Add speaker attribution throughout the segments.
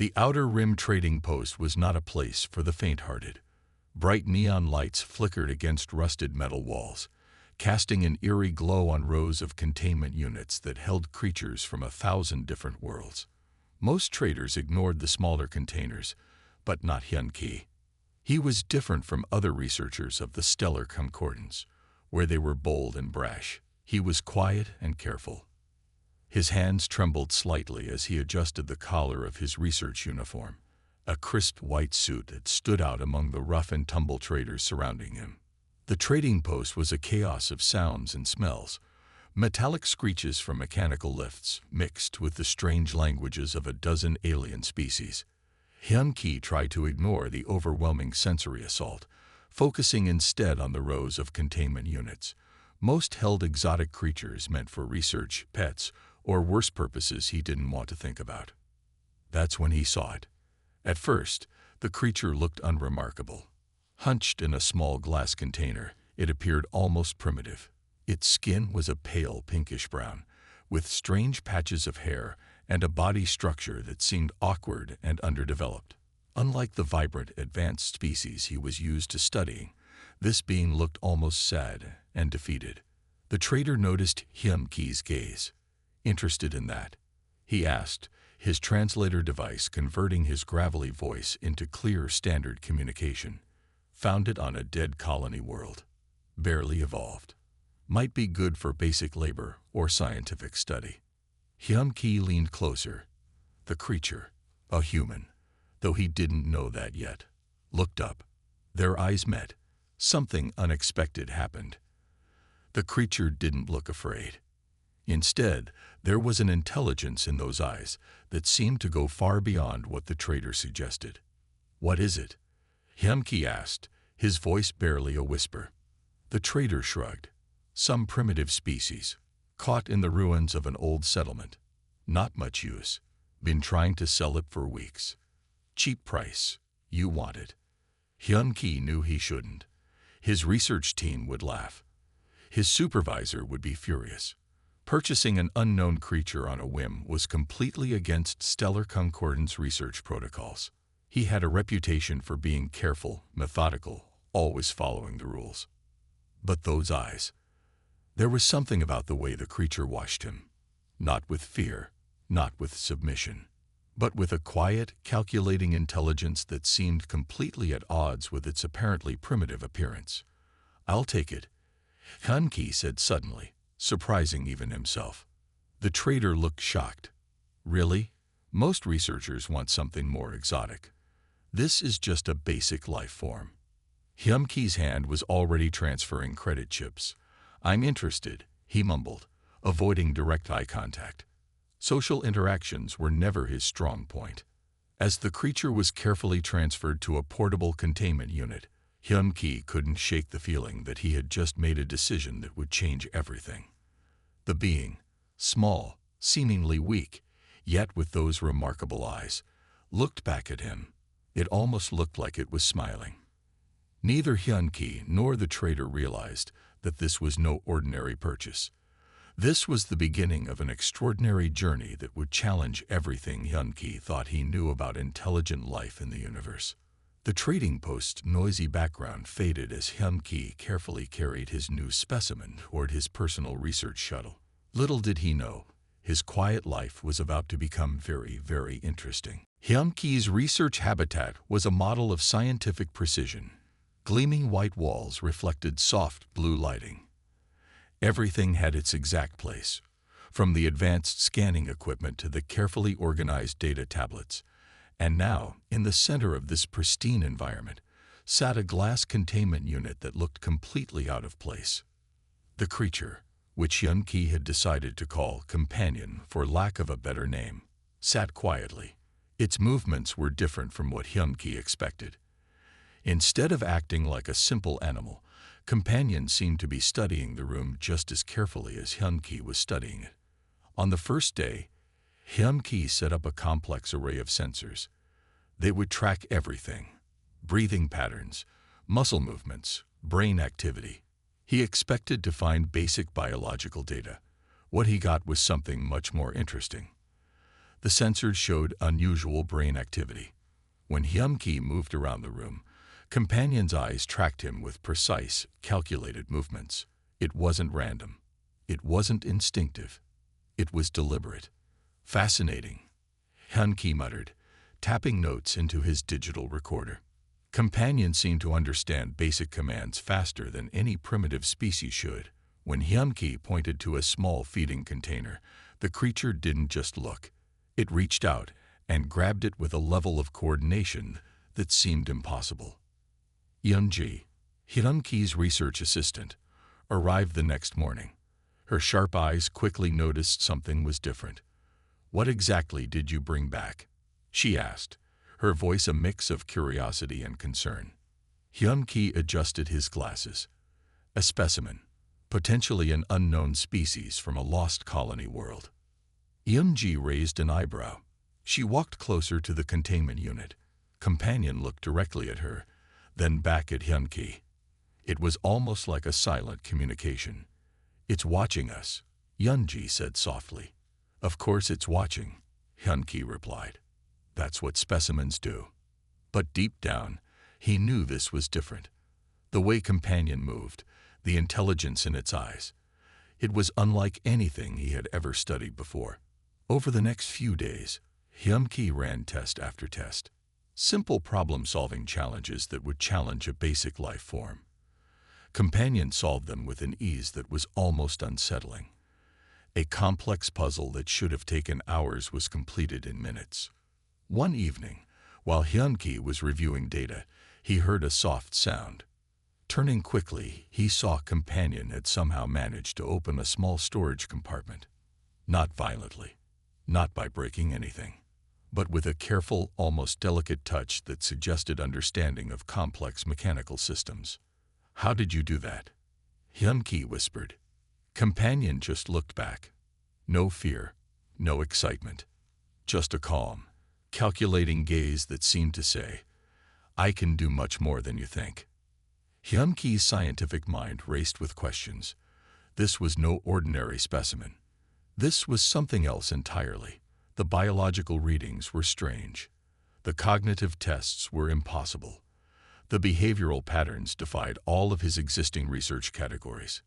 Speaker 1: The Outer Rim trading post was not a place for the faint-hearted. Bright neon lights flickered against rusted metal walls, casting an eerie glow on rows of containment units that held creatures from 1,000 different worlds. Most traders ignored the smaller containers, but not Hyun-Ki. He was different from other researchers of the Stellar Concordance, where they were bold and brash. He was quiet and careful. His hands trembled slightly as he adjusted the collar of his research uniform, a crisp white suit that stood out among the rough-and-tumble traders surrounding him. The trading post was a chaos of sounds and smells, metallic screeches from mechanical lifts mixed with the strange languages of a dozen alien species. Hyun-Ki tried to ignore the overwhelming sensory assault, focusing instead on the rows of containment units. Most held exotic creatures meant for research, pets, or worse purposes he didn't want to think about. That's when he saw it. At first, the creature looked unremarkable. Hunched in a small glass container, it appeared almost primitive. Its skin was a pale pinkish brown, with strange patches of hair and a body structure that seemed awkward and underdeveloped. Unlike the vibrant, advanced species he was used to studying, this being looked almost sad and defeated. The trader noticed Hyun-Ki's gaze. Interested in that? He asked, his translator device converting his gravelly voice into clear standard communication. Founded on a dead colony world. Barely evolved. Might be good for basic labor or scientific study. Hyun-Ki leaned closer. The creature, a human, though he didn't know that yet, looked up. Their eyes met. Something unexpected happened. The creature didn't look afraid. Instead, there was an intelligence in those eyes that seemed to go far beyond what the trader suggested. "What is it?" Hyun-Ki asked, his voice barely a whisper. The trader shrugged. "Some primitive species, caught in the ruins of an old settlement. Not much use. Been trying to sell it for weeks. Cheap price. You want it." Hyun-Ki knew he shouldn't. His research team would laugh. His supervisor would be furious. Purchasing an unknown creature on a whim was completely against Stellar Concordance research protocols. He had a reputation for being careful, methodical, always following the rules. But those eyes. There was something about the way the creature watched him. Not with fear, not with submission, but with a quiet, calculating intelligence that seemed completely at odds with its apparently primitive appearance. "I'll take it," Hyun-Ki said suddenly, surprising even himself. The trader looked shocked. "Really? Most researchers want something more exotic. This is just a basic life form." Hyun-Ki's hand was already transferring credit chips. "I'm interested," he mumbled, avoiding direct eye contact. Social interactions were never his strong point. As the creature was carefully transferred to a portable containment unit, Hyun-Ki couldn't shake the feeling that he had just made a decision that would change everything. The being, small, seemingly weak, yet with those remarkable eyes, looked back at him. It almost looked like it was smiling. Neither Hyun-Ki nor the trader realized that this was no ordinary purchase. This was the beginning of an extraordinary journey that would challenge everything Hyun-Ki thought he knew about intelligent life in the universe. The trading post's noisy background faded as Hyun-Ki carefully carried his new specimen toward his personal research shuttle. Little did he know, his quiet life was about to become very, very interesting. Hyun-Ki's research habitat was a model of scientific precision. Gleaming white walls reflected soft blue lighting. Everything had its exact place, from the advanced scanning equipment to the carefully organized data tablets. And now, in the center of this pristine environment, sat a glass containment unit that looked completely out of place. The creature, which Hyun-Ki had decided to call Companion for lack of a better name, sat quietly. Its movements were different from what Hyun-Ki expected. Instead of acting like a simple animal, Companion seemed to be studying the room just as carefully as Hyun-Ki was studying it. On the first day, Hyun-Ki set up a complex array of sensors. They would track everything: breathing patterns, muscle movements, brain activity. He expected to find basic biological data. What he got was something much more interesting. The sensors showed unusual brain activity. When Hyun-Ki moved around the room, Companion's eyes tracked him with precise, calculated movements. It wasn't random. It wasn't instinctive. It was deliberate. Fascinating, Hyun-Ki muttered, tapping notes into his digital recorder. Companion seemed to understand basic commands faster than any primitive species should. When Hyun-Ki pointed to a small feeding container, the creature didn't just look. It reached out and grabbed it with a level of coordination that seemed impossible. Hyun-Ji, Hyun-Ki's research assistant, arrived the next morning. Her sharp eyes quickly noticed something was different. "What exactly did you bring back?" she asked, her voice a mix of curiosity and concern. Hyun-Ki adjusted his glasses. "A specimen, potentially an unknown species from a lost colony world." Hyun-Ji raised an eyebrow. She walked closer to the containment unit. Companion looked directly at her, then back at Hyun-Ki. It was almost like a silent communication. "It's watching us," Hyun-Ji said softly. "Of course it's watching," Hyun-Ki replied. "That's what specimens do." But deep down, he knew this was different. The way Companion moved, the intelligence in its eyes. It was unlike anything he had ever studied before. Over the next few days, Hyun-Ki ran test after test. Simple problem-solving challenges that would challenge a basic life form. Companion solved them with an ease that was almost unsettling. A complex puzzle that should have taken hours was completed in minutes. One evening, while Hyun-Ki was reviewing data, he heard a soft sound. Turning quickly, he saw Companion had somehow managed to open a small storage compartment. Not violently, not by breaking anything, but with a careful, almost delicate touch that suggested understanding of complex mechanical systems. "How did you do that?" Hyun-Ki whispered. Companion just looked back. No fear, no excitement. Just a calm, calculating gaze that seemed to say, "I can do much more than you think." Hyun-Ki's scientific mind raced with questions. This was no ordinary specimen. This was something else entirely. The biological readings were strange. The cognitive tests were impossible. The behavioral patterns defied all of his existing research categories.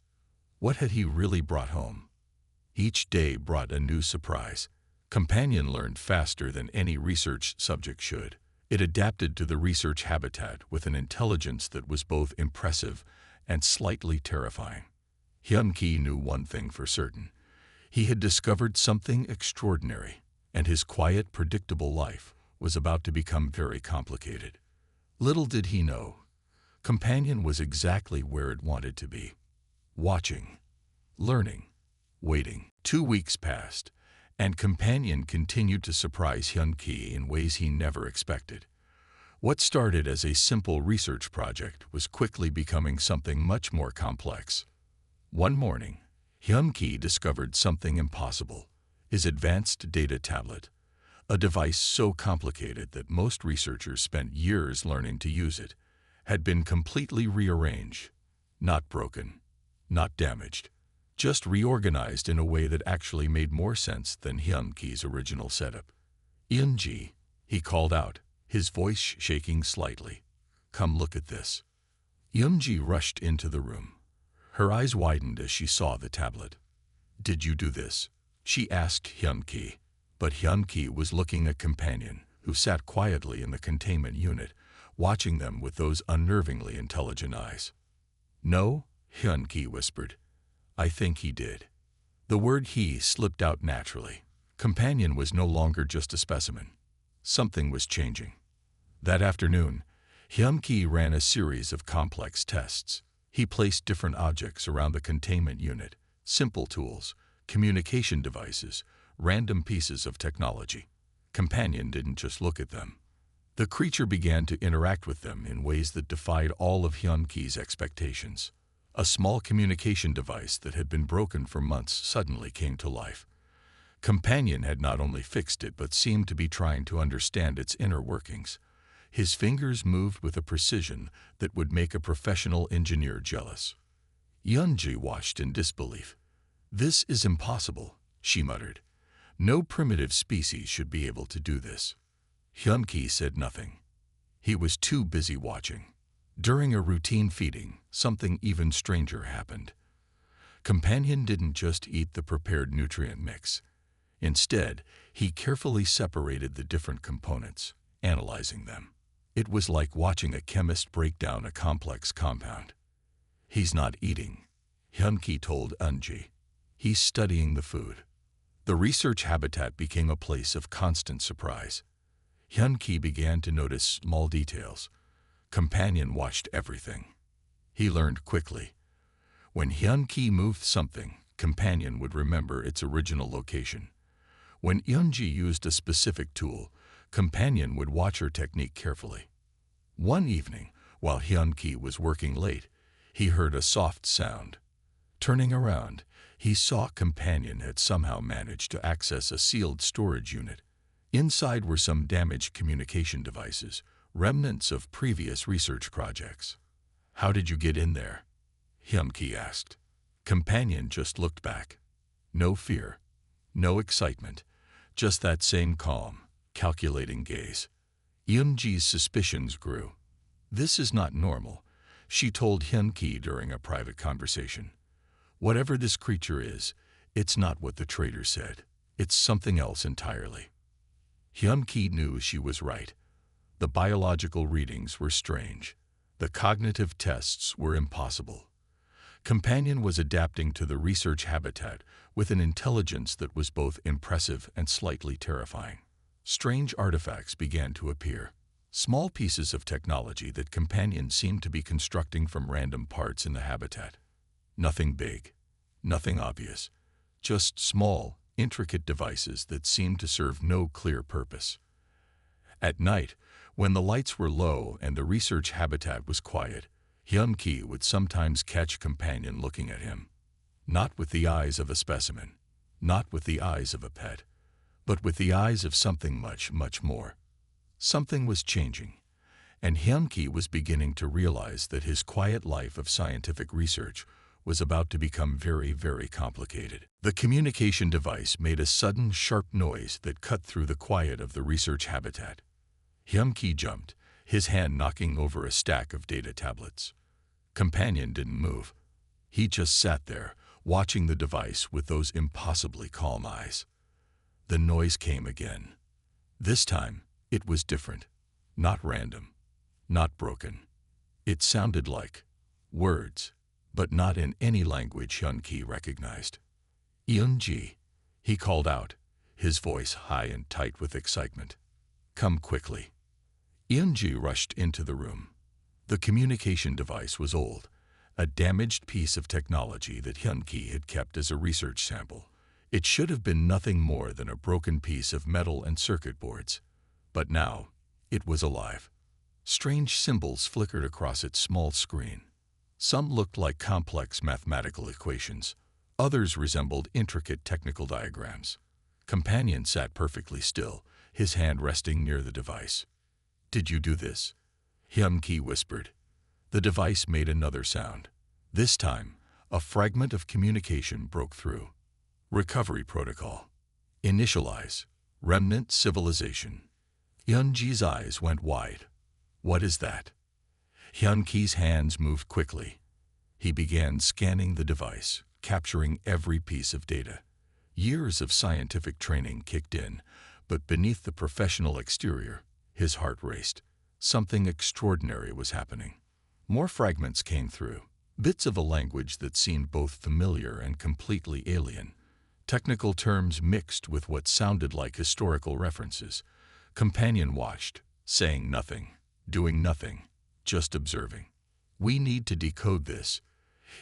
Speaker 1: What had he really brought home? Each day brought a new surprise. Companion learned faster than any research subject should. It adapted to the research habitat with an intelligence that was both impressive and slightly terrifying. Hyun-Ki knew one thing for certain. He had discovered something extraordinary, and his quiet, predictable life was about to become very complicated. Little did he know, Companion was exactly where it wanted to be. Watching, learning, waiting. 2 weeks passed, and Companion continued to surprise Hyun-Ki in ways he never expected. What started as a simple research project was quickly becoming something much more complex. One morning, Hyun-Ki discovered something impossible: his advanced data tablet, a device so complicated that most researchers spent years learning to use it, had been completely rearranged, not broken, not damaged, just reorganized in a way that actually made more sense than Hyun-Ki's original setup. "Hyun-Ji," he called out, his voice shaking slightly. "Come look at this." Hyun-Ji rushed into the room. Her eyes widened as she saw the tablet. "Did you do this?" she asked Hyun-Ki. But Hyun-Ki was looking at Companion, who sat quietly in the containment unit, watching them with those unnervingly intelligent eyes. "No," Hyun-Ki whispered. "I think he did." The word "he" slipped out naturally. Companion was no longer just a specimen. Something was changing. That afternoon, Hyun-Ki ran a series of complex tests. He placed different objects around the containment unit, simple tools, communication devices, random pieces of technology. Companion didn't just look at them. The creature began to interact with them in ways that defied all of Hyun-Ki's expectations. A small communication device that had been broken for months suddenly came to life. Companion had not only fixed it but seemed to be trying to understand its inner workings. His fingers moved with a precision that would make a professional engineer jealous. Hyun-Ji watched in disbelief. "This is impossible," she muttered. No primitive species should be able to do this. Hyun-ki said nothing. He was too busy watching. During a routine feeding, something even stranger happened. Companion didn't just eat the prepared nutrient mix. Instead, he carefully separated the different components, analyzing them. It was like watching a chemist break down a complex compound. He's not eating, Hyun-ki told Eunji. He's studying the food. The research habitat became a place of constant surprise. Hyun-ki began to notice small details. Companion watched everything. He learned quickly. When Hyun-ki moved something, Companion would remember its original location. When Eunji used a specific tool, Companion would watch her technique carefully. One evening, while Hyun-ki was working late, he heard a soft sound. Turning around, he saw Companion had somehow managed to access a sealed storage unit. Inside were some damaged communication devices, remnants of previous research projects. "How did you get in there?" Hyun-ki asked. Companion just looked back. No fear, no excitement, just that same calm, calculating gaze. Eunji's suspicions grew. "This is not normal," she told Hyun-ki during a private conversation. "Whatever this creature is, it's not what the trader said. It's something else entirely." Hyun-ki knew she was right. The biological readings were strange. The cognitive tests were impossible. Companion was adapting to the research habitat with an intelligence that was both impressive and slightly terrifying. Strange artifacts began to appear. Small pieces of technology that Companion seemed to be constructing from random parts in the habitat. Nothing big, nothing obvious, just small, intricate devices that seemed to serve no clear purpose. At night, when the lights were low and the research habitat was quiet, Hyun-ki would sometimes catch Companion looking at him. Not with the eyes of a specimen, not with the eyes of a pet, but with the eyes of something much, much more. Something was changing, and Hyun-ki was beginning to realize that his quiet life of scientific research was about to become very, very complicated. The communication device made a sudden, sharp noise that cut through the quiet of the research habitat. Hyun-ki jumped, his hand knocking over a stack of data tablets. Companion didn't move. He just sat there, watching the device with those impossibly calm eyes. The noise came again. This time, it was different. Not random. Not broken. It sounded like words, but not in any language Hyun-ki recognized. "Eunji," he called out, his voice high and tight with excitement. "Come quickly." Eunji rushed into the room. The communication device was old, a damaged piece of technology that Hyun-ki had kept as a research sample. It should have been nothing more than a broken piece of metal and circuit boards. But now, it was alive. Strange symbols flickered across its small screen. Some looked like complex mathematical equations. Others resembled intricate technical diagrams. Companion sat perfectly still, his hand resting near the device. "Did you do this?" Hyun-ki whispered. The device made another sound. This time, a fragment of communication broke through. "Recovery protocol. Initialize. Remnant civilization." Eunji's eyes went wide. "What is that?" Hyun-ki's hands moved quickly. He began scanning the device, capturing every piece of data. Years of scientific training kicked in, but beneath the professional exterior, his heart raced. Something extraordinary was happening. More fragments came through, bits of a language that seemed both familiar and completely alien. Technical terms mixed with what sounded like historical references. Companion watched, saying nothing, doing nothing, just observing. "We need to decode this,"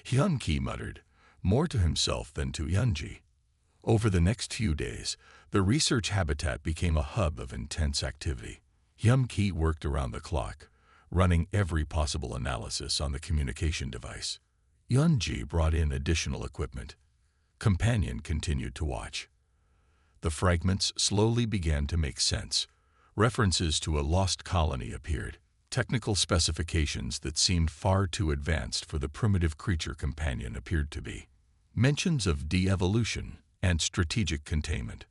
Speaker 1: Hyun-ki muttered, more to himself than to Eunji. Over the next few days, the research habitat became a hub of intense activity. Hyun-ki worked around the clock, running every possible analysis on the communication device. Eunji brought in additional equipment. Companion continued to watch. The fragments slowly began to make sense. References to a lost colony appeared, technical specifications that seemed far too advanced for the primitive creature Companion appeared to be. Mentions of de-evolution and strategic containment.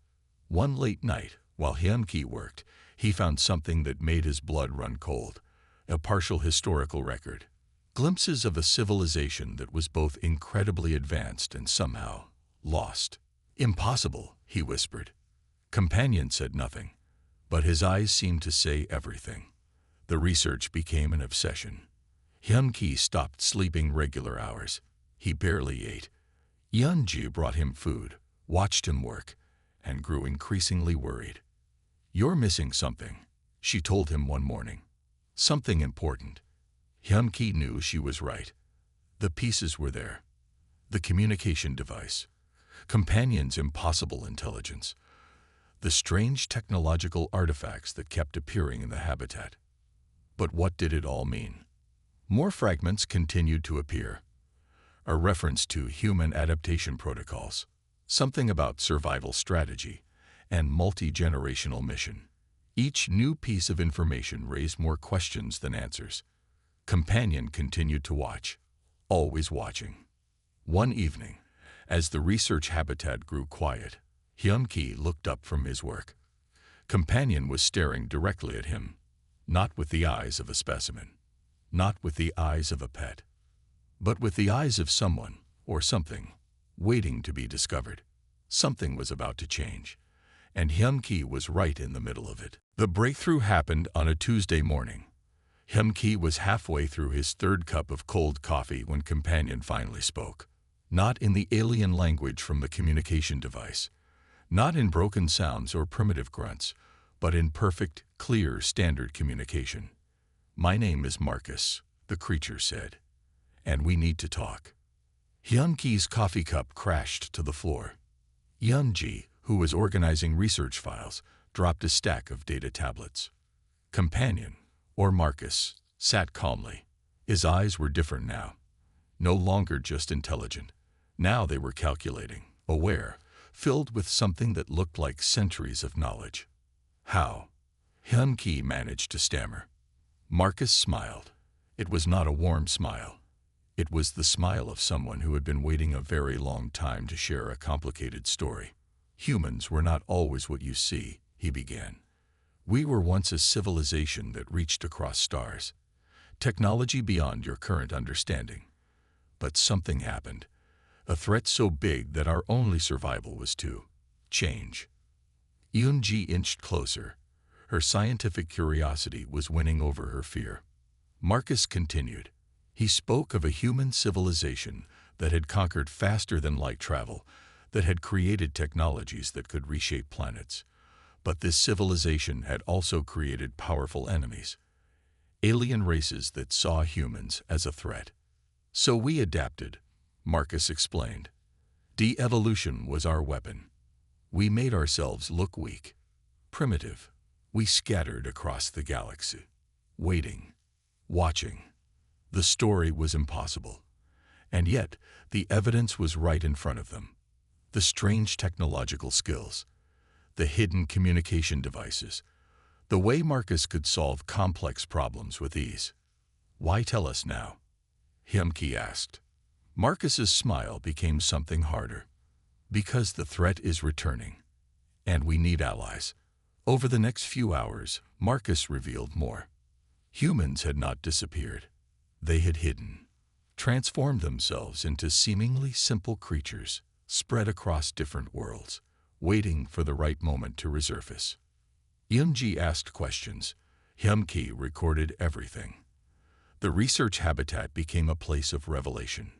Speaker 1: One late night, while Hyun-ki worked, he found something that made his blood run cold, a partial historical record. Glimpses of a civilization that was both incredibly advanced and somehow lost. "Impossible," he whispered. Companion said nothing, but his eyes seemed to say everything. The research became an obsession. Hyun-ki stopped sleeping regular hours. He barely ate. Yeon-ji brought him food, watched him work, and grew increasingly worried. "You're missing something," she told him one morning. "Something important." Hyun-ki knew she was right. The pieces were there. The communication device, Companion's impossible intelligence, the strange technological artifacts that kept appearing in the habitat. But what did it all mean? More fragments continued to appear. A reference to human adaptation protocols, something about survival strategy, and multi-generational mission. Each new piece of information raised more questions than answers. Companion continued to watch, always watching. One evening, as the research habitat grew quiet, Hyun-ki looked up from his work. Companion was staring directly at him, not with the eyes of a specimen, not with the eyes of a pet, but with the eyes of someone, or something, waiting to be discovered. Something was about to change, and Hyun-ki was right in the middle of it. The breakthrough happened on a Tuesday morning. Hyun-ki was halfway through his third cup of cold coffee when Companion finally spoke. Not in the alien language from the communication device, not in broken sounds or primitive grunts, but in perfect, clear, standard communication. "My name is Marcus," the creature said, "and we need to talk." Hyun-ki's coffee cup crashed to the floor. Yeon-ji, who was organizing research files, dropped a stack of data tablets. Companion, or Marcus, sat calmly. His eyes were different now. No longer just intelligent. Now they were calculating, aware, filled with something that looked like centuries of knowledge. "How?" Hyun-ki managed to stammer. Marcus smiled. It was not a warm smile. It was the smile of someone who had been waiting a very long time to share a complicated story. "Humans were not always what you see," he began. "We were once a civilization that reached across stars. Technology beyond your current understanding. But something happened. A threat so big that our only survival was to change." Yeon-ji inched closer. Her scientific curiosity was winning over her fear. Marcus continued. He spoke of a human civilization that had conquered faster than light travel, that had created technologies that could reshape planets. But this civilization had also created powerful enemies. Alien races that saw humans as a threat. "So we adapted," Marcus explained. "De-evolution was our weapon. We made ourselves look weak, primitive. We scattered across the galaxy, waiting, watching. The story was impossible. And yet, the evidence was right in front of them. The strange technological skills, the hidden communication devices, the way Marcus could solve complex problems with ease." "Why tell us now?" Hyun-ki asked. Marcus's smile became something harder. "Because the threat is returning, and we need allies." Over the next few hours, Marcus revealed more. Humans had not disappeared. They had hidden, transformed themselves into seemingly simple creatures, spread across different worlds, waiting for the right moment to resurface. Yeon-ji asked questions. Hyun-ki recorded everything. The research habitat became a place of revelation.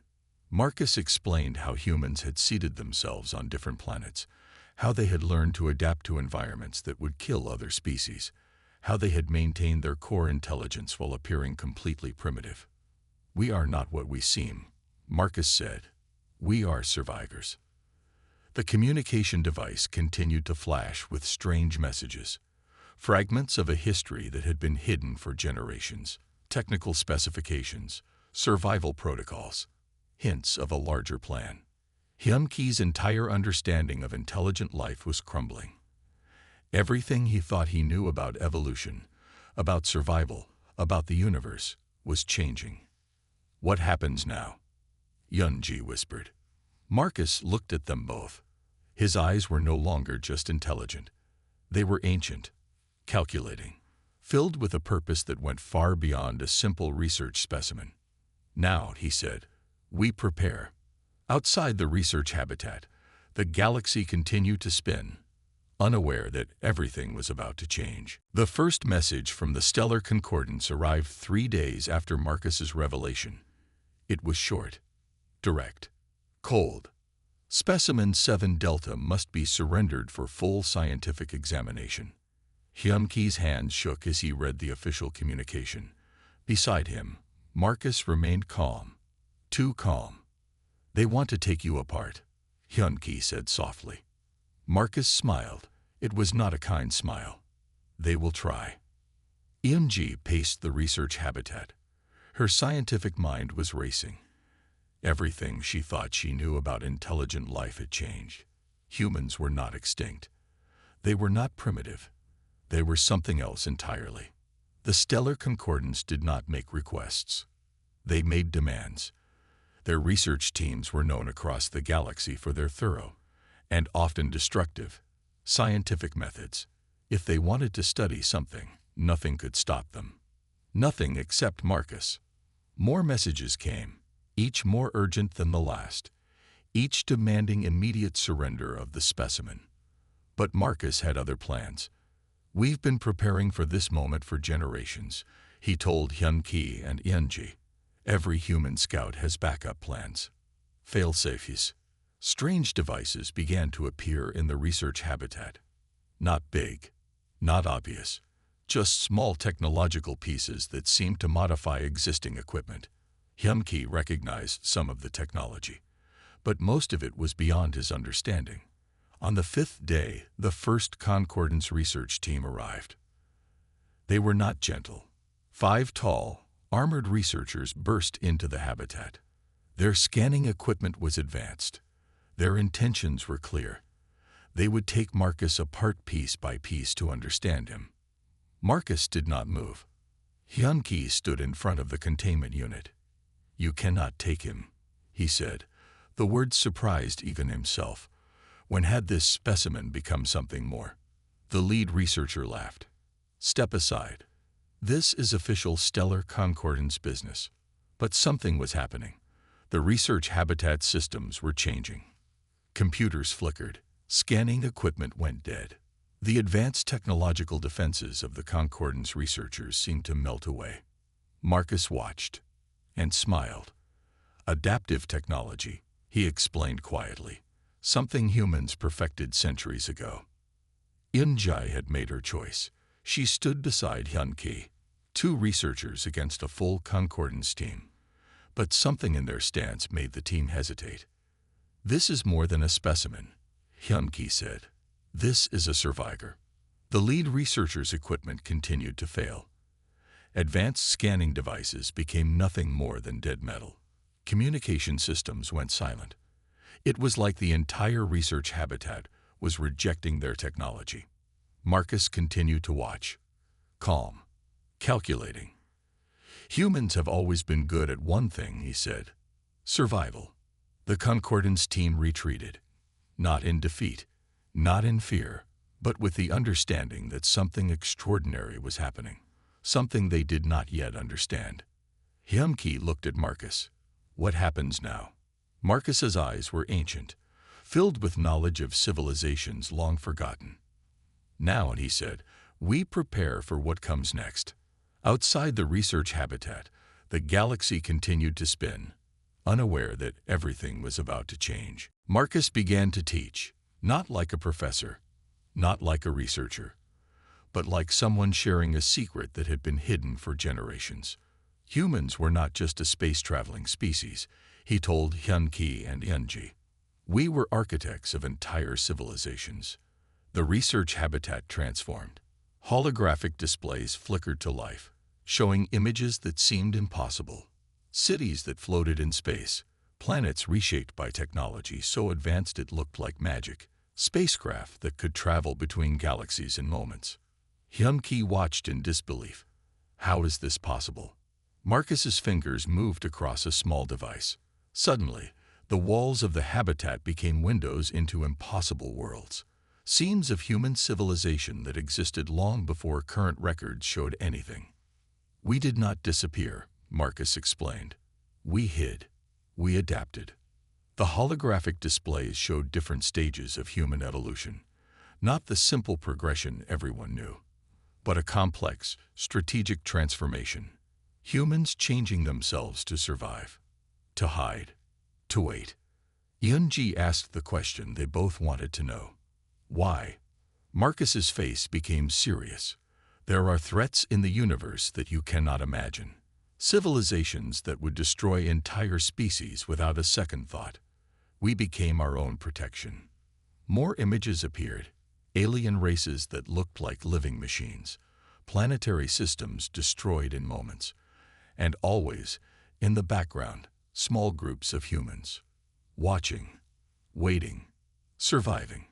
Speaker 1: Marcus explained how humans had seeded themselves on different planets, how they had learned to adapt to environments that would kill other species, how they had maintained their core intelligence while appearing completely primitive. "We are not what we seem," Marcus said. "We are survivors." The communication device continued to flash with strange messages, fragments of a history that had been hidden for generations, technical specifications, survival protocols, hints of a larger plan. Hyun-ki's entire understanding of intelligent life was crumbling. Everything he thought he knew about evolution, about survival, about the universe, was changing. "What happens now?" Yeon-ji whispered. Marcus looked at them both. His eyes were no longer just intelligent. They were ancient, calculating, filled with a purpose that went far beyond a simple research specimen. Now, he said, we prepare. Outside the research habitat, the galaxy continued to spin, unaware that everything was about to change. The first message from the stellar concordance arrived 3 days after Marcus's revelation. It was short, direct, cold. Specimen 7 Delta must be surrendered for full scientific examination. Hyun-Ki's hands shook as he read the official communication. Beside him, Marcus remained calm, too calm. They want to take you apart, Hyun-Ki said softly. Marcus smiled. It was not a kind smile. They will try. Eun-Ji paced the research habitat. Her scientific mind was racing. Everything she thought she knew about intelligent life had changed. Humans were not extinct. They were not primitive. They were something else entirely. The stellar concordance did not make requests. They made demands. Their research teams were known across the galaxy for their thorough, and often destructive, scientific methods. If they wanted to study something, nothing could stop them. Nothing except Marcus. More messages came, each more urgent than the last, each demanding immediate surrender of the specimen. But Marcus had other plans. We've been preparing for this moment for generations, he told Hyun-Ki and Eun-Ji. Every human scout has backup plans. Fail-safes. Strange devices began to appear in the research habitat. Not big, not obvious, just small technological pieces that seemed to modify existing equipment. Hyun-Ki recognized some of the technology, but most of it was beyond his understanding. On the 5th day, the first concordance research team arrived. They were not gentle. 5 tall, armored researchers burst into the habitat. Their scanning equipment was advanced. Their intentions were clear. They would take Marcus apart piece by piece to understand him. Marcus did not move. Hyun-Ki stood in front of the containment unit. You cannot take him, he said. The words surprised even himself. When had this specimen become something more? The lead researcher laughed. Step aside. This is official stellar concordance business. But something was happening. The research habitat systems were changing. Computers flickered. Scanning equipment went dead. The advanced technological defenses of the concordance researchers seemed to melt away. Marcus watched and smiled. Adaptive technology, he explained quietly. Something humans perfected centuries ago. Eun-Ji had made her choice. She stood beside Hyun-Ki, 2 researchers against a full concordance team. But something in their stance made the team hesitate. This is more than a specimen, Hyun-Ki said. This is a survivor. The lead researcher's equipment continued to fail. Advanced scanning devices became nothing more than dead metal. Communication systems went silent. It was like the entire research habitat was rejecting their technology. Marcus continued to watch. Calm. Calculating. Humans have always been good at one thing, he said. Survival. The concordance team retreated. Not in defeat, not in fear, but with the understanding that something extraordinary was happening. Something they did not yet understand. Hyun-Ki looked at Marcus. What happens now? Marcus's eyes were ancient, filled with knowledge of civilizations long forgotten. Now, he said, we prepare for what comes next. Outside the research habitat, the galaxy continued to spin, unaware that everything was about to change. Marcus began to teach, not like a professor, not like a researcher, but like someone sharing a secret that had been hidden for generations. Humans were not just a space-traveling species, he told Hyun-Ki and Eun-Ji. We were architects of entire civilizations. The research habitat transformed. Holographic displays flickered to life, showing images that seemed impossible. Cities that floated in space, planets reshaped by technology so advanced it looked like magic, spacecraft that could travel between galaxies in moments. Hyun-Ki watched in disbelief. How is this possible? Marcus's fingers moved across a small device. Suddenly, The walls of the habitat became windows into impossible worlds, scenes of human civilization that existed long before current records showed anything. We did not disappear, Marcus explained. We hid. We adapted. The holographic displays showed different stages of human evolution, not the simple progression everyone knew, but a complex, strategic transformation. Humans changing themselves to survive, to hide, to wait. Yunji asked the question they both wanted to know. Why? Marcus's face became serious. There are threats in the universe that you cannot imagine. Civilizations that would destroy entire species without a second thought. We became our own protection. More images appeared. Alien races that looked like living machines. Planetary systems destroyed in moments. And always, in the background, small groups of humans. Watching, waiting, surviving.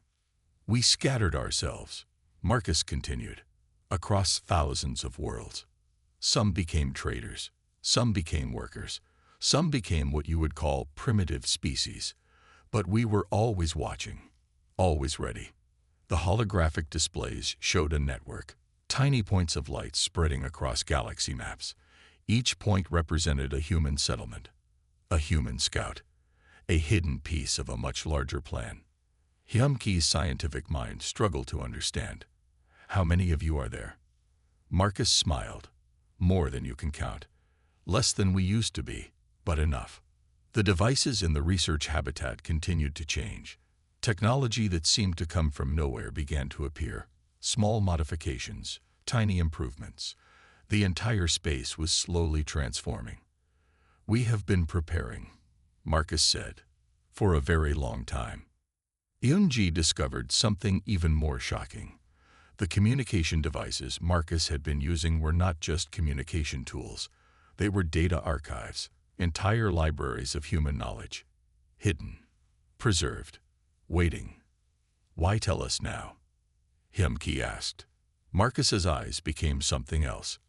Speaker 1: We scattered ourselves, Marcus continued, across thousands of worlds. Some became traders, some became workers, some became what you would call primitive species. But we were always watching, always ready. The holographic displays showed a network, tiny points of light spreading across galaxy maps. Each point represented a human settlement, a human scout, a hidden piece of a much larger plan. Hyumki's scientific mind struggled to understand. How many of you are there? Marcus smiled. More than you can count. Less than we used to be, but enough. The devices in the research habitat continued to change. Technology that seemed to come from nowhere began to appear. Small modifications, tiny improvements. The entire space was slowly transforming. We have been preparing, Marcus said, for a very long time. Yunji discovered something even more shocking. The communication devices Marcus had been using were not just communication tools. They were data archives, entire libraries of human knowledge. Hidden, preserved, waiting. Why tell us now? Hyumki asked. Marcus's eyes became something else.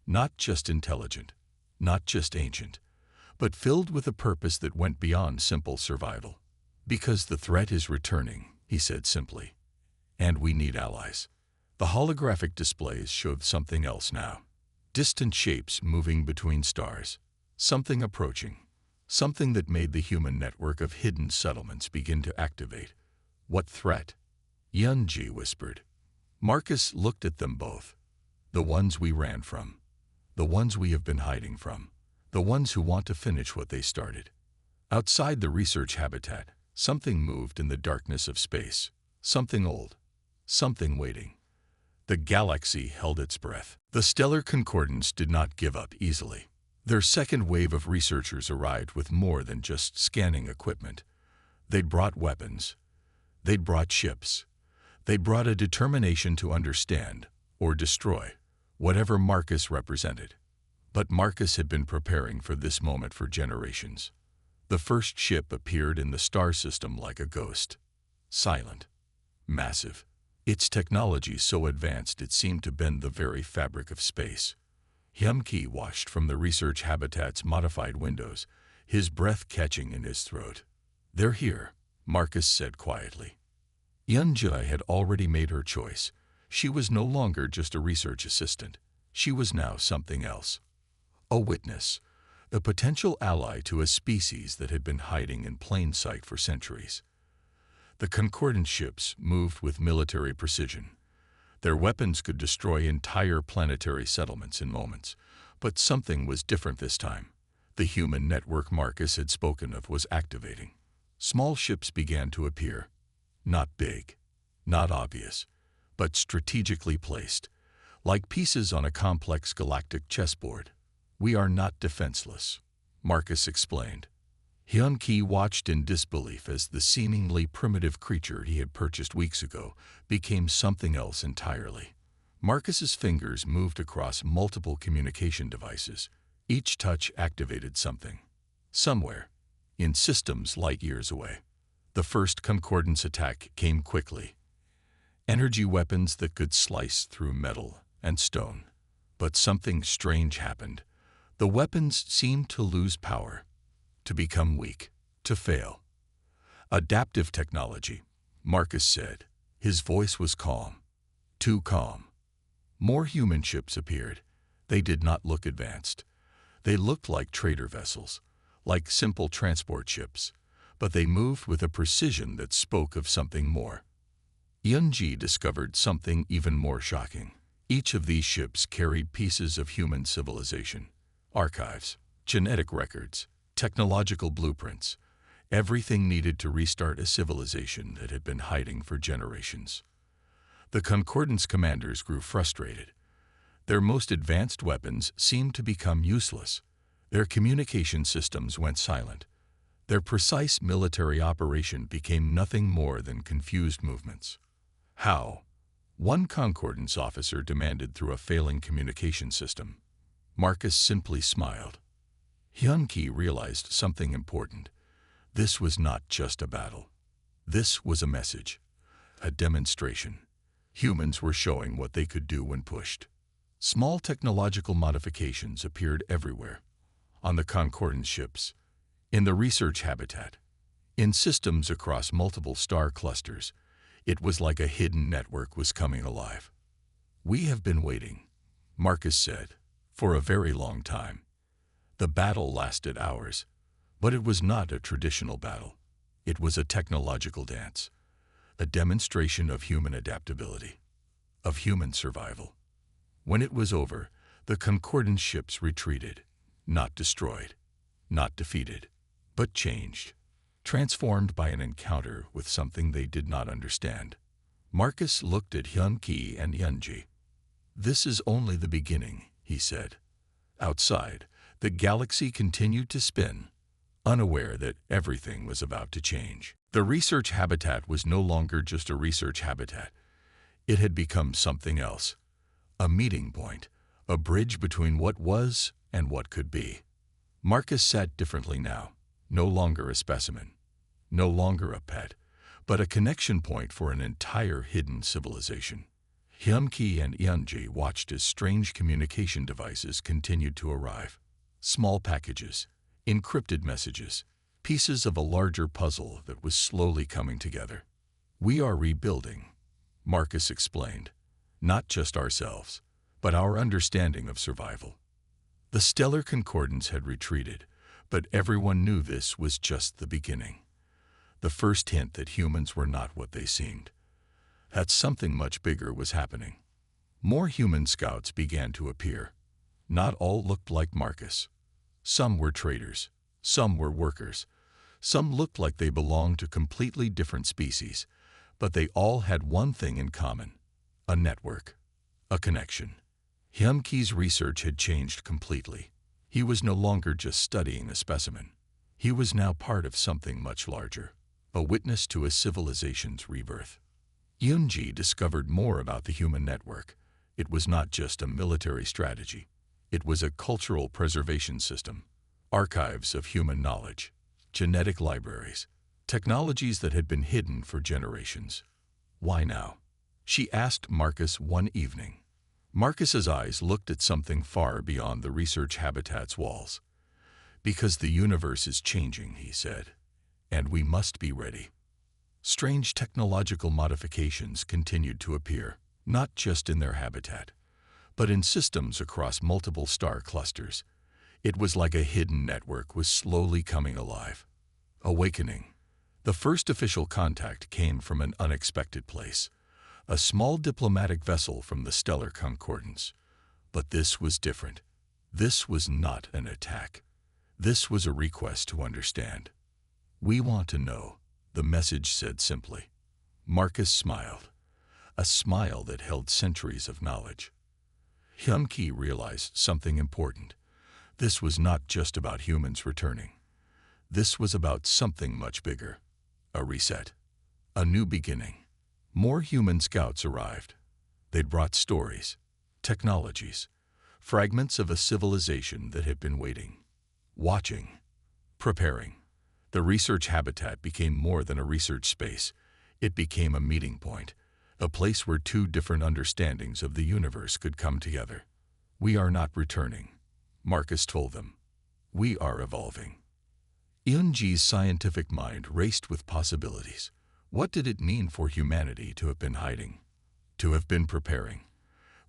Speaker 1: Not just intelligent, not just ancient, but filled with a purpose that went beyond simple survival. Because the threat is returning, he said simply. And we need allies. The holographic displays showed something else now. Distant shapes moving between stars. Something approaching. Something that made the human network of hidden settlements begin to activate. What threat? Yunji whispered. Marcus looked at them both. The ones we ran from. The ones we have been hiding from. The ones who want to finish what they started. Outside the research habitat, something moved in the darkness of space. Something old. Something waiting. The galaxy held its breath. The stellar concordance did not give up easily. Their second wave of researchers arrived with more than just scanning equipment. They'd brought weapons. They'd brought ships. They'd brought a determination to understand, or destroy, whatever Marcus represented. But Marcus had been preparing for this moment for generations. The first ship appeared in the star system like a ghost. Silent. Massive. Its technology so advanced it seemed to bend the very fabric of space. Hyumki watched from the research habitat's modified windows, his breath catching in his throat. They're here, Marcus said quietly. Yunji had already made her choice. She was no longer just a research assistant. She was now something else. A witness. A potential ally to a species that had been hiding in plain sight for centuries. The concordant ships moved with military precision. Their weapons could destroy entire planetary settlements in moments. But something was different this time. The human network Marcus had spoken of was activating. Small ships began to appear. Not big, not obvious, but strategically placed, like pieces on a complex galactic chessboard. We are not defenseless, Marcus explained. Hyunki watched in disbelief as the seemingly primitive creature he had purchased weeks ago became something else entirely. Marcus's fingers moved across multiple communication devices. Each touch activated something. Somewhere, in systems light years away. The first concordance attack came quickly. Energy weapons that could slice through metal and stone. But something strange happened. The weapons seemed to lose power. To become weak, to fail. Adaptive technology, Marcus said. His voice was calm. Too calm. More human ships appeared. They did not look advanced. They looked like trader vessels, like simple transport ships, but they moved with a precision that spoke of something more. Yunji discovered something even more shocking. Each of these ships carried pieces of human civilization, archives, genetic records, technological blueprints, everything needed to restart a civilization that had been hiding for generations. The Concordance commanders grew frustrated. Their most advanced weapons seemed to become useless. Their communication systems went silent. Their precise military operation became nothing more than confused movements. How? One Concordance officer demanded through a failing communication system. Marcus simply smiled. Hyun-Ki realized something important. This was not just a battle. This was a message, a demonstration. Humans were showing what they could do when pushed. Small technological modifications appeared everywhere. On the Concordance ships, in the research habitat, in systems across multiple star clusters, it was like a hidden network was coming alive. "We have been waiting," Marcus said, "for a very long time." The battle lasted hours, but it was not a traditional battle. It was a technological dance, a demonstration of human adaptability, of human survival. When it was over, the Concordance ships retreated, not destroyed, not defeated, but changed, transformed by an encounter with something they did not understand. Marcus looked at Hyun-Ki and Yunji. "This is only the beginning," he said. Outside, the galaxy continued to spin, unaware that everything was about to change. The research habitat was no longer just a research habitat. It had become something else. A meeting point, a bridge between what was and what could be. Marcus sat differently now, no longer a specimen, no longer a pet, but a connection point for an entire hidden civilization. Hyun-Ki and Yunji watched as strange communication devices continued to arrive. Small packages, encrypted messages, pieces of a larger puzzle that was slowly coming together. "We are rebuilding," Marcus explained. "Not just ourselves, but our understanding of survival." The stellar Concordance had retreated, but everyone knew this was just the beginning. The first hint that humans were not what they seemed. That something much bigger was happening. More human scouts began to appear. Not all looked like Marcus. Some were traders, some were workers, some looked like they belonged to completely different species, but they all had one thing in common: a network, a connection. Hyun-Ki's research had changed completely. He was no longer just studying a specimen. He was now part of something much larger, a witness to a civilization's rebirth. Yunji discovered more about the human network. It was not just a military strategy. It was a cultural preservation system, archives of human knowledge, genetic libraries, technologies that had been hidden for generations. "Why now?" she asked Marcus one evening. Marcus's eyes looked at something far beyond the research habitat's walls. "Because the universe is changing," he said, "and we must be ready." Strange technological modifications continued to appear, not just in their habitat, but in systems across multiple star clusters. It was like a hidden network was slowly coming alive. Awakening. The first official contact came from an unexpected place, a small diplomatic vessel from the stellar Concordance. But this was different. This was not an attack. This was a request to understand. "We want to know," the message said simply. Marcus smiled, a smile that held centuries of knowledge. Hyun-Ki realized something important. This was not just about humans returning. This was about something much bigger. A reset. A new beginning. More human scouts arrived. They'd brought stories, technologies, fragments of a civilization that had been waiting, watching, preparing. The research habitat became more than a research space. It became a meeting point, a place where two different understandings of the universe could come together. "We are not returning," Marcus told them. "We are evolving." Yunji's scientific mind raced with possibilities. What did it mean for humanity to have been hiding, to have been preparing?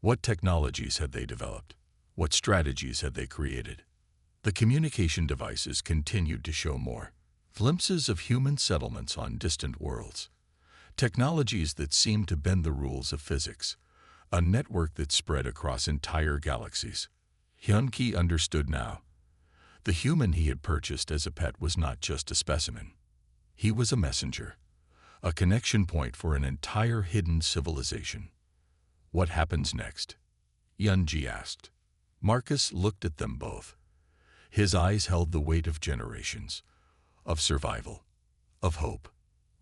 Speaker 1: What technologies had they developed? What strategies had they created? The communication devices continued to show more. Glimpses of human settlements on distant worlds. Technologies that seemed to bend the rules of physics. A network that spread across entire galaxies. Hyun-Ki understood now. The human he had purchased as a pet was not just a specimen. He was a messenger, a connection point for an entire hidden civilization. What happens next? Hyun-Ji asked. Marcus looked at them both. His eyes held the weight of generations, of survival, of hope.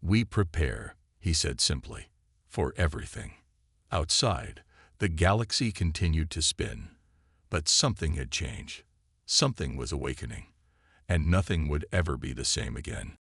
Speaker 1: We prepare, he said simply, for everything. Outside, the galaxy continued to spin, but something had changed. Something was awakening, and nothing would ever be the same again.